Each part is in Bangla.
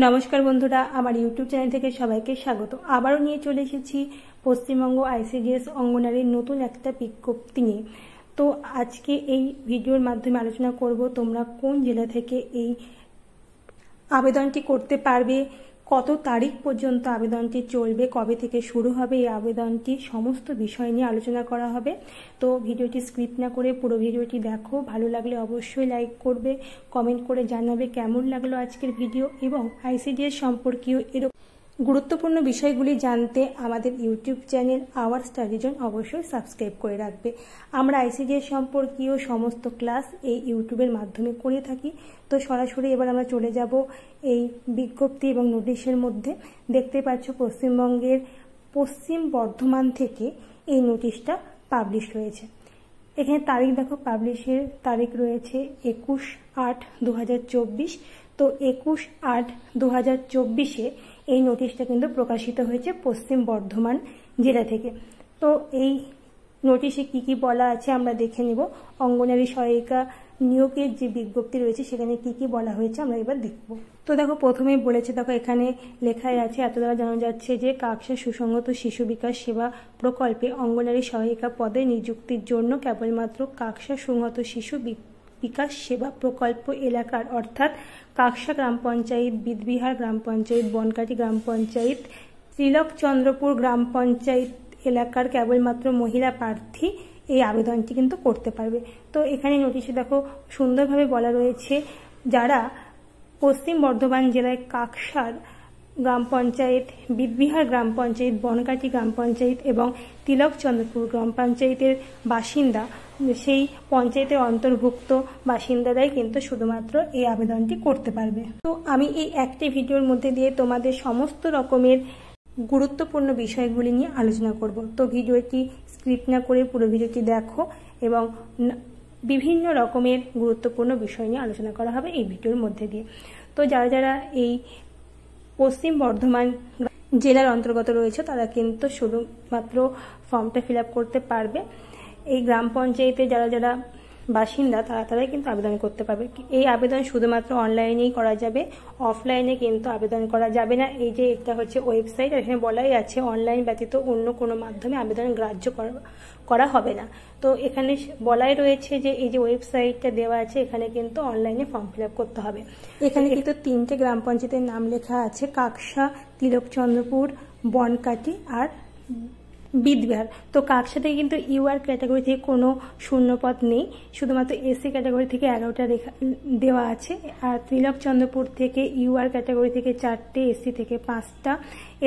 নমস্কার বন্ধুরা, আমার ইউটিউব চ্যানেল থেকে সবাইকে স্বাগত। আবারও নিয়ে চলে এসেছি পশ্চিমবঙ্গ আইসিডিএস অঙ্গনারীর নতুন একটা বিজ্ঞপ্তি নিয়ে। তো আজকে এই ভিডিওর মাধ্যমে আলোচনা করব তোমরা কোন জেলা থেকে এই আবেদনটি করতে পারবে, কত তারিখ পর্যন্ত আবেদনটি চলবে, কবে থেকে শুরু হবে এই আবেদনটি, সমস্ত বিষয় নিয়ে আলোচনা করা হবে। তো ভিডিওটি স্কিপ না করে পুরো ভিডিওটি দেখো। ভালো লাগলে অবশ্যই লাইক করবে, কমেন্ট করে জানাবে কেমন লাগলো আজকের ভিডিও, এবং আইসিডিএস সম্পর্কীয় এরকম গুরুত্বপূর্ণ বিষয়গুলি জানতে আমাদের YouTube channel hour study zone অবশ্যই সাবস্ক্রাইব করে রাখবে। আমরা আইসিডিএস সম্পর্কীয় সমস্ত ক্লাস এই ইউটিউবের মাধ্যমে করে থাকি। তো সরাসরি এবার আমরা চলে যাব এই বিজ্ঞপ্তি এবং নোটিশের মধ্যে। দেখতে পাচ্ছ পশ্চিমবঙ্গের পশ্চিম বর্ধমান থেকে এই নোটিশটা পাবলিশ হয়েছে। এখানে তারিখ দেখো, পাবলিশের তারিখ রয়েছে 21/8/2024। তো 21/8/2024 এই নোটিশটা কিন্তু প্রকাশিত হয়েছে পশ্চিম বর্ধমান জেলা থেকে। তো এই নোটিশে কি কি বলা আছে আমরা দেখে নেব। অঙ্গনারী সহায়িকা নিয়োগের যে বিজ্ঞপ্তি রয়েছে সেখানে কি কি বলা হয়েছে আমরা এবার দেখব। তো দেখো প্রথমেই বলেছে, দেখো এখানে লেখাই আছে, এত দ্বারা জানা যাচ্ছে যে কাকসা সুসংহত শিশু বিকাশ সেবা প্রকল্পে অঙ্গনারী সহায়িকা পদে নিযুক্তির জন্য কেবলমাত্র কাকসা সুসংহত শিশু বিকাশ সেবা প্রকল্প এলাকার অর্থাৎ কাকসা গ্রাম পঞ্চায়েত, বিদবিহার গ্রাম পঞ্চায়েত, বনকাটি গ্রাম পঞ্চায়েত, তিলকচন্দ্রপুর গ্রাম পঞ্চায়েত এলাকার কেবলমাত্র মহিলা প্রার্থী এই আবেদনটি কিন্তু করতে পারবে। তো এখানে নোটিশে দেখো সুন্দরভাবে বলা রয়েছে, যারা পশ্চিম বর্ধমান জেলায় কাকসার গ্রাম পঞ্চায়েত, বিদবিহার গ্রাম পঞ্চায়েত, বনকাটি গ্রাম পঞ্চায়েত এবং তিলকচন্দ্রপুর গ্রাম পঞ্চায়েতের বাসিন্দা, সেই পঞ্চায়েতের অন্তর্ভুক্ত বাসিন্দারাই কিন্তু শুধুমাত্র এই আবেদনটি করতে পারবে। তো আমি এই একটি ভিডিওর মধ্যে দিয়ে তোমাদের সমস্ত রকমের গুরুত্বপূর্ণ বিষয়গুলি নিয়ে আলোচনা করব। তো ভিডিওটি স্কিপ না করে পুরো ভিডিওটি দেখো, এবং বিভিন্ন রকমের গুরুত্বপূর্ণ বিষয় নিয়ে আলোচনা করা হবে এই ভিডিওর মধ্যে দিয়ে। তো যারা যারা এই পশ্চিম বর্ধমান জেলার অন্তর্গত রয়েছে তারা কিন্তু শুধুমাত্র ফর্মটা ফিল আপ করতে পারবে। এই গ্রাম পঞ্চায়েতে যারা যারা বাসিন্দা তারাই কিন্তু আবেদন করতে পারবে। এই আবেদন শুধুমাত্র অনলাইনেই করা যাবে, অফলাইনে কিন্তু আবেদন করা যাবে না। এই যে এটা হচ্ছে ওয়েবসাইট, এখানে বলাই আছে অনলাইন ব্যতীত অন্য কোনো মাধ্যমে আবেদন গ্রাহ্য করা হবে না। তো এখানে বলাই রয়েছে যে এই যে ওয়েবসাইটটা দেওয়া আছে এখানে কিন্তু অনলাইনে ফর্ম ফিল আপ করতে হবে। এখানে কিন্তু 3টে গ্রাম পঞ্চায়েতের নাম লেখা আছে, কাকসা, তিলকচন্দ্রপুর, বনকাটি আর বিদবিহার। তো কাকসা থেকে কিন্তু ইউআর ক্যাটাগরি থেকে কোনো শূন্যপদ নেই, শুধুমাত্র এসসি ক্যাটাগরি থেকে 11টা দেওয়া আছে। আর তিলকচন্দ্রপুর থেকে ইউআর ক্যাটাগরি থেকে 4টে, এসসি থেকে 5টা,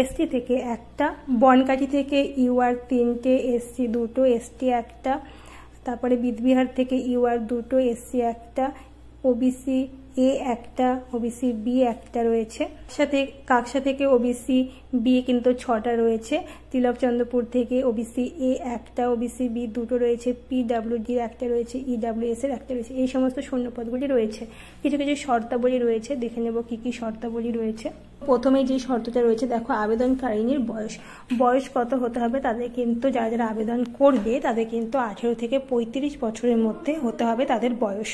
এসটি থেকে 1টা, বনকাটি থেকে ইউআর 3টে, এসসি 2টো, এসটি 1টা, তারপরে বিদবিহার থেকে ইউআর 2টো, এসসি 1টা, ওবিসি এ 1টা, ওবিসি বি 1টা রয়েছে। সাথে কাকসা থেকে ওবিসি বি কিন্তু 6টা রয়েছে, তিলকচন্দ্রপুর থেকে ওবিসি এ 1টা, ওবিসি বি 2টো রয়েছে, পিডাব্লিউডি 1টা রয়েছে, ইডাব্লিউএস এর 1টা রয়েছে। এই সমস্ত শূন্যপদগুলি রয়েছে। কিছু কিছু শর্তাবলী রয়েছে, দেখে নেব কি কি শর্তাবলী রয়েছে। প্রথমে যে শর্তটা রয়েছে দেখো, আবেদনকারিনীর বয়স কত হতে হবে। তাদের কিন্তু যারা যারা আবেদন করবে তাদের কিন্তু 18 থেকে 35 বছরের মধ্যে হতে হবে তাদের বয়স।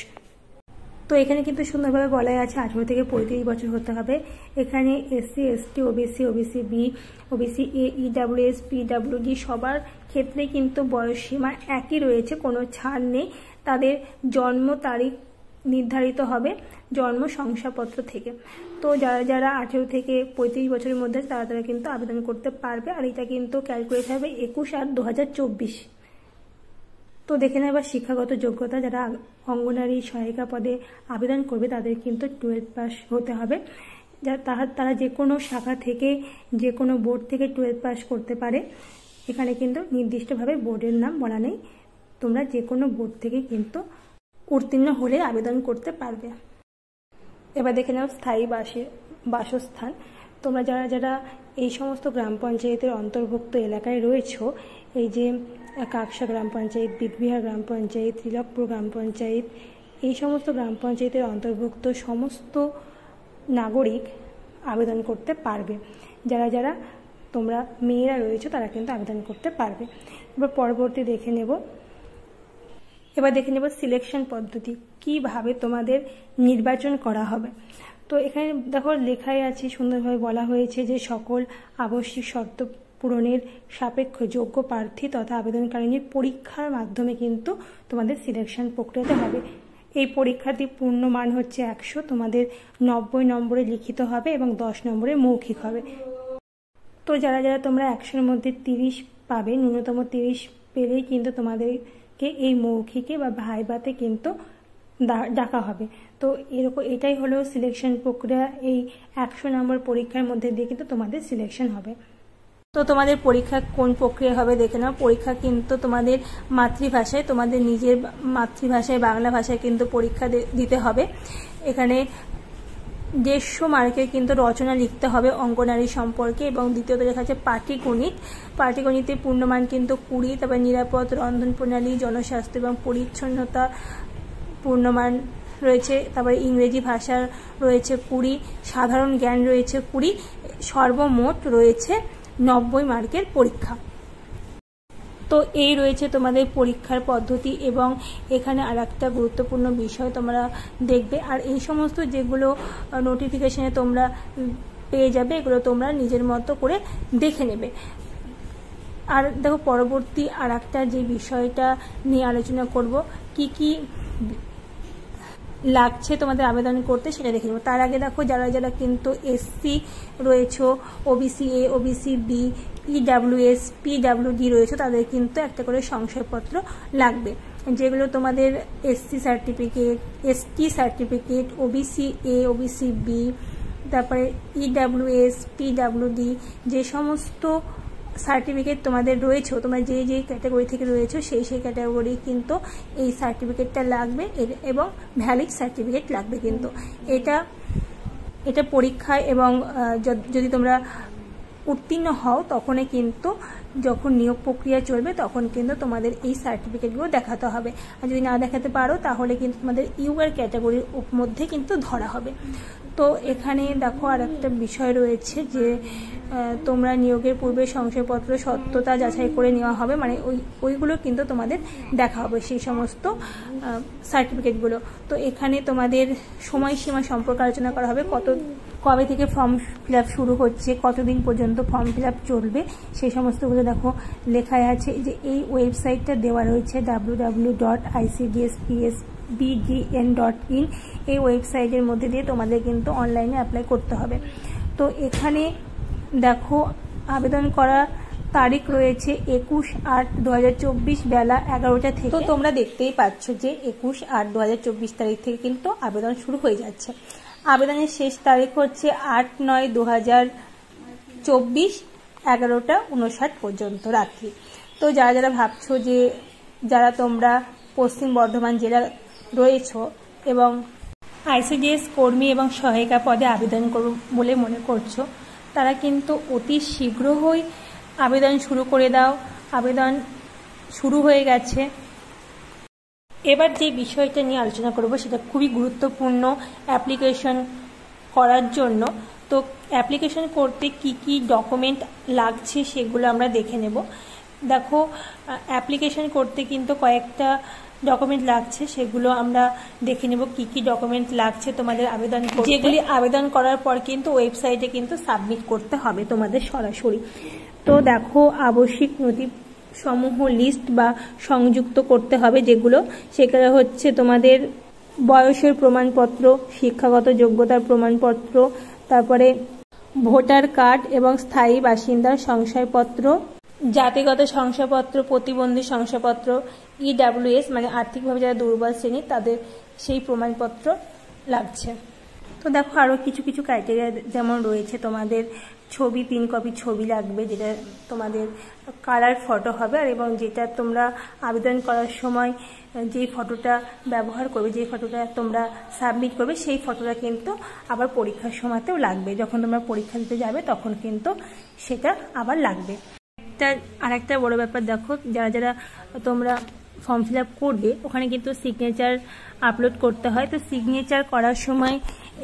তো এখানে কিন্তু সুন্দরভাবে বলাই আছে 18 থেকে 35 বছর হতে হবে। এখানে SC, ST, OBC, OBC B, OBC A, EWS, PWD সবার ক্ষেত্রে কিন্তু বয়স সীমা একই রয়েছে, কোনো ছাড় নেই। তাদের জন্ম তারিখ নির্ধারিত হবে জন্ম শংসাপত্র থেকে। তো যারা যারা 18 থেকে 35 বছরের মধ্যে তারা কিন্তু আবেদন করতে পারবে। আর এটা কিন্তু ক্যালকুলেট হবে 21/8/2024। তো দেখে নেব শিক্ষাগত যোগ্যতা। যারা অঙ্গনারী সহায়িকা পদে আবেদন করবে তাদের কিন্তু 12 পাস হতে হবে। তারা যে কোনো শাখা থেকে, যে কোনো বোর্ড থেকে 12 পাস করতে পারে। এখানে কিন্তু নির্দিষ্টভাবে বোর্ডের নাম বলা নেই, তোমরা যে কোনো বোর্ড থেকে কিন্তু উত্তীর্ণ হলে আবেদন করতে পারবে। এবার দেখে নাও স্থায়ী বাসস্থান। তোমরা যারা যারা এই সমস্ত গ্রাম পঞ্চায়েতের অন্তর্ভুক্ত এলাকায় রয়েছো, এই যে কাকসা গ্রাম পঞ্চায়েত, বিদবিহার গ্রাম পঞ্চায়েত, তিলকপুর গ্রাম পঞ্চায়েত, এই সমস্ত গ্রাম পঞ্চায়েতের অন্তর্ভুক্ত সমস্ত নাগরিক আবেদন করতে পারবে। যারা যারা তোমরা মেয়েরা রয়েছে তারা কিন্তু আবেদন করতে পারবে। এবার পরবর্তী দেখে নেব সিলেকশন পদ্ধতি, কিভাবে তোমাদের নির্বাচন করা হবে। তো এখানে দেখো লেখাই আছে, সুন্দরভাবে বলা হয়েছে যে সকল আবশ্যিক শর্ত পূরণের সাপেক্ষ যোগ্য প্রার্থী তথা আবেদনকারীর পরীক্ষার মাধ্যমে কিন্তু তোমাদের সিলেকশন প্রক্রিয়াতে হবে। এই পরীক্ষাটি পূর্ণ মান হচ্ছে 100, তোমাদের 90 নম্বরে লিখিত হবে এবং 10 নম্বরে মৌখিক হবে। তো যারা যারা তোমরা 100-এর মধ্যে 30 পাবে, ন্যূনতম 30 পেলেই কিন্তু তোমাদেরকে এই মৌখিকে বা ভাইভাতে কিন্তু ডাকা হবে। তো এরকম এটাই হলো সিলেকশন প্রক্রিয়া। এই 100 নম্বর পরীক্ষার মধ্যে দিয়ে কিন্তু তোমাদের সিলেকশন হবে। তো তোমাদের পরীক্ষা কোন প্রক্রিয়া হবে দেখে নাও। পরীক্ষা কিন্তু তোমাদের মাতৃভাষায়, তোমাদের নিজের মাতৃভাষায় বাংলা ভাষায় কিন্তু পরীক্ষা দিতে হবে। এখানে 150 মার্কের কিন্তু রচনা লিখতে হবে অঙ্গনারী সম্পর্কে, এবং দ্বিতীয়ত লেখা আছে পাটিগণিত। পাটিগণিতের পূর্ণমান কিন্তু 20, তারপরে নিরাপদ রন্ধন প্রণালী, জনস্বাস্থ্য এবং পরিচ্ছন্নতা পূর্ণমান রয়েছে, তারপরে ইংরেজি ভাষা রয়েছে 20, সাধারণ জ্ঞান রয়েছে 20, সর্বমোট রয়েছে 90 মার্কের পরীক্ষা। তো এই রয়েছে তোমাদের পরীক্ষার পদ্ধতি, এবং এখানে আর একটা গুরুত্বপূর্ণ বিষয় তোমরা দেখবে। আর এই সমস্ত যেগুলো নোটিফিকেশনে তোমরা পেয়ে যাবে, এগুলো তোমরা নিজের মতো করে দেখে নেবে। আর দেখো পরবর্তী আর একটা যে বিষয়টা নিয়ে আলোচনা করব, কি লাগছে তোমাদের আবেদন করতে সেটা দেখে নেব। তার আগে দেখো যারা যারা কিন্তু এসসি রয়েছে, OBC A, OBC B, EWS, PWD রয়েছে, তাদের কিন্তু একটা করে সংশয়পত্র লাগবে, যেগুলো তোমাদের SC certificate, ST certificate, OBC A, OBC B, তারপরে ইডাব্লিউএস, পিডাব্লিউডি, যে সমস্ত সার্টিফিকেট তোমাদের রয়েছে, তোমরা যে যে ক্যাটাগরি থেকে রয়েছে সেই ক্যাটাগরি কিন্তু এই সার্টিফিকেটটা লাগবে, এবং ভ্যালিড সার্টিফিকেট লাগবে কিন্তু। এটা পরীক্ষায় এবং যদি তোমরা উত্তীর্ণ হও তখনই কিন্তু, যখন নিয়োগ প্রক্রিয়া চলবে তখন কিন্তু তোমাদের এই সার্টিফিকেটগুলো দেখাতে হবে। আর যদি না দেখাতে পারো তাহলে কিন্তু তোমাদের ইউআর ক্যাটাগরির মধ্যে কিন্তু ধরা হবে। তো এখানে দেখো আর একটা বিষয় রয়েছে যে তোমরা নিয়োগের পূর্বে সংশয়পত্র সত্যতা যাচাই করে নেওয়া হবে, মানে ওইগুলো কিন্তু তোমাদের দেখা হবে, সেই সমস্ত সার্টিফিকেটগুলো। তো এখানে তোমাদের সময়সীমা সম্পর্কে আলোচনা করা হবে, কবে থেকে ফর্ম ফিল আপ শুরু হচ্ছে, কতদিন পর্যন্ত ফর্ম ফিল আপ চলবে, সেই সমস্তগুলো দেখো লেখাই আছে। যে এই ওয়েবসাইটটা দেওয়া রয়েছে www.icdspsbgn.in, এই ওয়েবসাইটের মধ্যে দিয়ে তোমাদের কিন্তু অনলাইনে অ্যাপ্লাই করতে হবে। তো এখানে দেখো আবেদন করা তারিখ রয়েছে 21/8/2024 বেলা 11টা থেকে। তো তোমরা দেখতেই পাচ্ছ যে 21/8/2024 তারিখ থেকে কিন্তু আবেদন শুরু হয়ে যাচ্ছে। আবেদনের শেষ তারিখ হচ্ছে 8/9/2024 11:59 পর্যন্ত রাত্রি। তো যারা যারা ভাবছো যে যারা তোমরা পশ্চিম বর্ধমান জেলা রয়েছো এবং আইসিডিএস কর্মী এবং সহায়িকা পদে আবেদন করব বলে মনে করছো, তারা কিন্তু অতি শীঘ্রই আবেদন শুরু করে দাও। আবেদন শুরু হয়ে গেছে। এবার যে বিষয়টা নিয়ে আলোচনা করব সেটা খুবই গুরুত্বপূর্ণ অ্যাপ্লিকেশন করার জন্য। তো অ্যাপ্লিকেশন করতে কি কি ডকুমেন্ট লাগছে সেগুলো আমরা দেখে নেব। দেখো অ্যাপ্লিকেশন করতে কিন্তু কয়েকটা ডকুমেন্ট লাগছে, সেগুলো আমরা দেখে নেব কি কি ডকুমেন্ট লাগছে তোমাদের আবেদন করতে, যেগুলি আবেদন করার পর কিন্তু ওয়েবসাইটে কিন্তু সাবমিট করতে হবে তোমাদের সরাসরি। তো দেখো আবশ্যিক নথি সমূহ লিস্ট বা সংযুক্ত করতে হবে, যেগুলো সেগুলো হচ্ছে তোমাদের বয়সের প্রমাণপত্র, শিক্ষাগত যোগ্যতার প্রমাণপত্র, তারপরে ভোটার কার্ড এবং স্থায়ী বাসিন্দার শংসাপত্র, জাতিগত শংসাপত্র, প্রতিবন্ধী শংসাপত্র, ইডাব্লিউএস মানে আর্থিকভাবে যারা দুর্বল শ্রেণী তাদের সেই প্রমাণপত্র লাগছে। তো দেখো আরও কিছু কিছু ক্রাইটেরিয়া যেমন রয়েছে, তোমাদের ছবি 3 কপি ছবি লাগবে, যেটা তোমাদের কালার ফটো হবে, আর এবং যেটা তোমরা আবেদন করার সময় যে ফটোটা ব্যবহার করবে, যে ফটোটা তোমরা সাবমিট করবে সেই ফটোটা কিন্তু আবার পরীক্ষার সময়তেও লাগবে। যখন তোমরা পরীক্ষা দিতে যাবে তখন কিন্তু সেটা আবার লাগবে। আরেকটা বড় ব্যাপার দেখো, যারা যারা তোমরা ফর্ম ফিল আপ করবে ওখানে কিন্তু সিগনেচার আপলোড করতে হয়। তো সিগনেচার করার সময়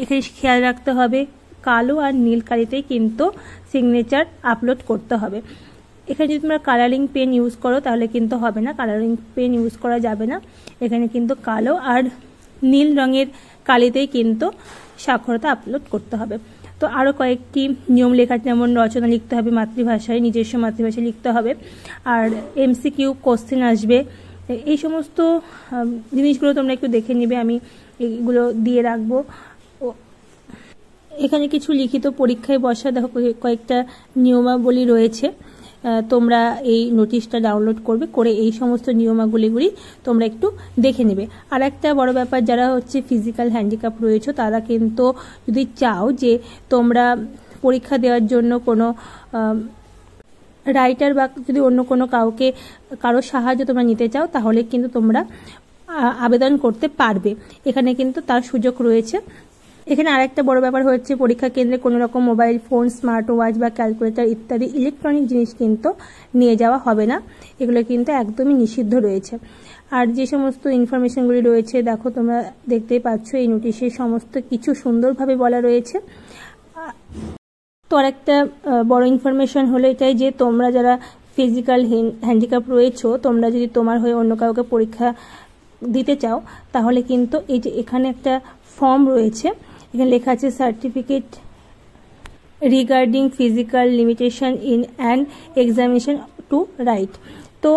এখানে খেয়াল রাখতে হবে কালো আর নীল কালিতেই কিন্তু সিগনেচার আপলোড করতে হবে। এখানে যদি তোমরা কালারিং পেন ইউজ করো তাহলে কিন্তু হবে না, কালারিং পেন ইউজ করা যাবে না। এখানে কিন্তু কালো আর নীল রঙের কালিতেই কিন্তু সাক্ষরতা আপলোড করতে হবে। তো আরও কয়েকটি নিয়ম লেখা, যেমন রচনা লিখতে হবে মাতৃভাষায়, নিজস্ব মাতৃভাষায় লিখতে হবে, আর MCQ কোশ্চেন আসবে। এই সমস্ত জিনিসগুলো তোমরা একটু দেখে নিবে, আমি এইগুলো দিয়ে রাখবো। এখানে কিছু লিখিত পরীক্ষায় বসা দেখো কয়েকটা নিয়মাবলী রয়েছে, তোমরা এই নোটিশটা ডাউনলোড করবে, করে এই সমস্ত নিয়মাবলীগুলি তোমরা একটু দেখে নেবে। আর একটা বড় ব্যাপার, যারা হচ্ছে ফিজিক্যাল হ্যান্ডিক্যাপ রয়েছে তারা কিন্তু যদি চাও যে তোমরা পরীক্ষা দেওয়ার জন্য কোনো রাইটার বা যদি অন্য কোনো কারো সাহায্য তোমরা নিতে চাও, তাহলে কিন্তু তোমরা আবেদন করতে পারবে, এখানে কিন্তু তার সুযোগ রয়েছে। এখানে আরেকটা বড় ব্যাপার হচ্ছে, পরীক্ষা কেন্দ্রে কোনো রকম মোবাইল ফোন, স্মার্ট ওয়াচ বা ক্যালকুলেটর ইত্যাদি ইলেকট্রনিক জিনিস কিন্তু নিয়ে যাওয়া হবে না, এগুলো কিন্তু একদমই নিষিদ্ধ রয়েছে। আর যে সমস্ত ইনফরমেশনগুলি রয়েছে দেখো তোমরা দেখতেই পাচ্ছ, এই নোটিশে সমস্ত কিছু সুন্দরভাবে বলা রয়েছে। তো আর একটা বড় ইনফরমেশন হলো এটাই যে তোমরা যারা ফিজিক্যাল হ্যান্ডিক্যাপ রয়েছো, তোমরা যদি তোমার হয়ে অন্য কাউকে পরীক্ষা দিতে চাও, তাহলে কিন্তু এই যে এখানে একটা ফর্ম রয়েছে, এখানে লেখা আছে certificate regarding physical limitation in an examination to write. তো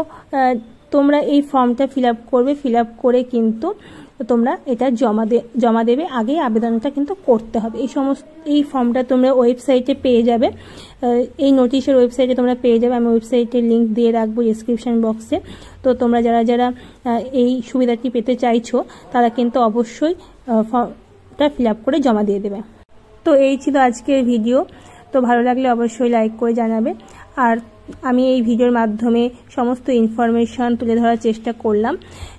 তোমরা এই ফর্মটা ফিল আপ করবে, ফিল আপ করে কিন্তু তোমরা এটা জমা দেবে, আগে আবেদনটা কিন্তু করতে হবে। এই ফর্মটা তোমরা ওয়েবসাইটে পেয়ে যাবে, এই নোটিশের ওয়েবসাইটে তোমরা পেয়ে যাবে, আমি ওয়েবসাইটের লিঙ্ক দিয়ে রাখবো ডেসক্রিপশন বক্সে। তো তোমরা যারা এই সুবিধাটি পেতে চাইছো তারা কিন্তু অবশ্যই ফর্মটা ফিল আপ করে জমা দিয়ে দেবে। তো এই ছিল আজকের ভিডিও, তো ভালো লাগলে অবশ্যই লাইক করে জানাবে। আর আমি এই ভিডিওর মাধ্যমে সমস্ত ইনফরমেশন তুলে ধরার চেষ্টা করলাম।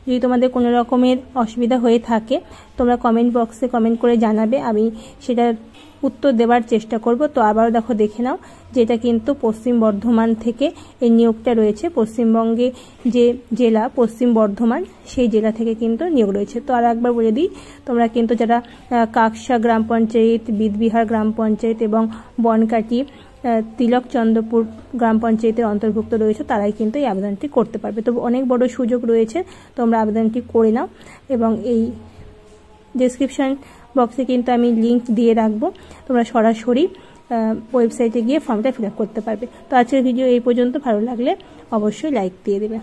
যদি তোমাদের কোনো রকমের অসুবিধা হয়ে থাকে তোমরা কমেন্ট বক্সে কমেন্ট করে জানাবে, আমি সেটার উত্তর দেওয়ার চেষ্টা করব। তো আবারও দেখে নাও যে এটা কিন্তু পশ্চিম বর্ধমান থেকে এই নিয়োগটা রয়েছে, পশ্চিমবঙ্গে যে জেলা পশ্চিম বর্ধমান সেই জেলা থেকে কিন্তু নিয়োগ রয়েছে। তো আর একবার বলে দিই, তোমরা কিন্তু যারা কাকসা গ্রাম পঞ্চায়েত, বিদবিহার গ্রাম পঞ্চায়েত এবং বনকাটি তিলকচন্দ্রপুর গ্রাম পঞ্চায়েতের অন্তর্ভুক্ত রয়েছে তারাই কিন্তু এই আবেদনটি করতে পারবে। তো অনেক বড় সুযোগ রয়েছে, তোমরা আবেদনটি করে নাও, এবং এই ডেসক্রিপশন বক্সে কিন্তু আমি লিঙ্ক দিয়ে রাখবো, তোমরা সরাসরি ওয়েবসাইটে গিয়ে ফর্মটা ফিল আপ করতে পারবে। তো আজকের ভিডিও এই পর্যন্ত, ভালো লাগলে অবশ্যই লাইক দিয়ে দেবে।